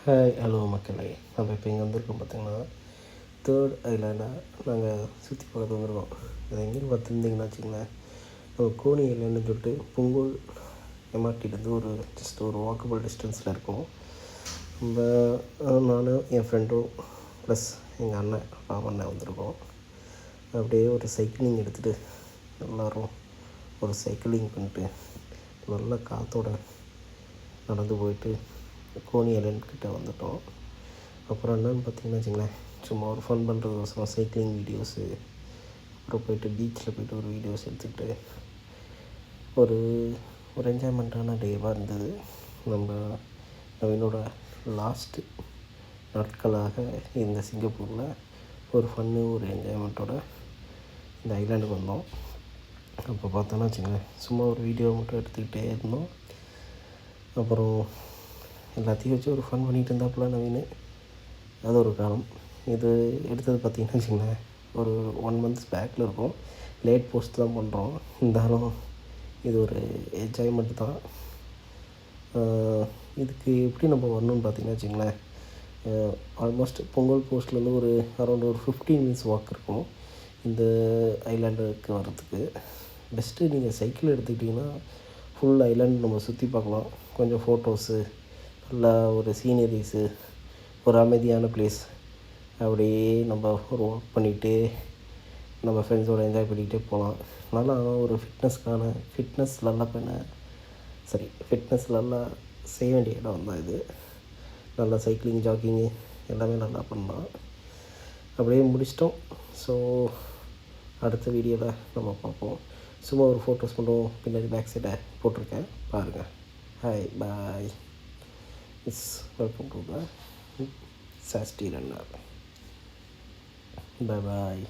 Hi hello மக்களே. நம்ம இப்போ இங்கே வந்திருக்கோம் பார்த்தீங்கன்னா, தேர்ட் ஐலாண்டாக நாங்கள் சுற்றி பார்க்க வந்திருக்கோம். அது எங்கேன்னு பார்த்துருந்தீங்கன்னா வச்சுங்களேன், நம்ம கோனி ஐலாண்டுன்னு சொல்லிட்டு புங்கோல் எம்ஆர்டிலேருந்து ஜஸ்ட் ஒரு வாக்கபிள் டிஸ்டன்ஸில் இருக்கும். நானும் என் ஃப்ரெண்டும் ப்ளஸ் எங்கள் அண்ணன் ராமண்ணன் வந்திருக்கோம். அப்படியே ஒரு சைக்கிளிங் எடுத்துகிட்டு எல்லோரும் ஒரு சைக்கிளிங் பண்ணிட்டு நல்ல காற்றோட நடந்து போயிட்டு கோனி ஐலண்ட்கிட்ட வந்துவிட்டோம். அப்புறம் என்னென்னு பார்த்தீங்கன்னா வச்சுங்களேன், சும்மா ஒரு ஃபன் பண்ணுறதுக்கோசரம் சைக்கிளிங் வீடியோஸு, அப்புறம் போய்ட்டு பீச்சில் போய்ட்டு ஒரு வீடியோஸ் எடுத்துக்கிட்டு ஒரு ஒரு என்ஜாய்மெண்ட்டான டேவாக இருந்தது. என்னோட லாஸ்ட்டு நாட்களாக இந்த சிங்கப்பூரில் ஒரு ஃபன்னு ஒரு என்ஜாய்மெண்ட்டோட இந்த ஐலாண்டுக்கு வந்தோம். அப்போ பார்த்தோன்னா வச்சுங்களேன், சும்மா ஒரு வீடியோ மட்டும் எடுத்துக்கிட்டே இருந்தோம். அப்புறம் எல்லாத்தையும் வச்சு ஒரு ஃபன் பண்ணிகிட்டு இருந்தாப்புல நவீன். அது ஒரு காலம். இது எடுத்தது பார்த்திங்கன்னா வச்சுங்களேன், ஒரு 1 months பேக்கில் இருக்கும். லேட் போஸ்ட் தான் பண்ணுறோம். இருந்தாலும் இது ஒரு என்ஜாய்மெண்ட் தான். இதுக்கு எப்படி நம்ம வரணும்னு பார்த்திங்கன்னா வச்சுங்களேன், ஆல்மோஸ்ட் பொங்கல் போஸ்ட்லேருந்து ஒரு அரௌண்ட் ஒரு 15 minutes வாக் இருக்கும் இந்த ஐலாண்டுக்கு வர்றதுக்கு. பெஸ்ட்டு நீங்கள் சைக்கிள் எடுத்துக்கிட்டிங்கன்னா ஃபுல் ஐலாண்ட் நம்ம சுற்றி பார்க்கலாம். கொஞ்சம் ஃபோட்டோஸு, நல்லா ஒரு சீனரிஸு, ஒரு அமைதியான ப்ளேஸ், அப்படியே நம்ம ஒரு வாக் பண்ணிகிட்டே நம்ம ஃப்ரெண்ட்ஸோடு என்ஜாய் பண்ணிக்கிட்டே போகலாம். நல்லா ஒரு ஃபிட்னஸ் நல்லா செய்ய வேண்டிய இடம் தான் இது. நல்லா சைக்கிளிங், ஜாக்கிங்கு எல்லாமே நல்லா பண்ணலாம். அப்படியே முடிச்சிட்டோம். ஸோ அடுத்த வீடியோவில் நம்ம பார்ப்போம். சும்மா ஒரு ஃபோட்டோஸ் மட்டும் பின்னாடி பேக் சைடை போட்டிருக்கேன், பாருங்கள். Hi bye. Welcome to the Sasti Runner. Bye bye.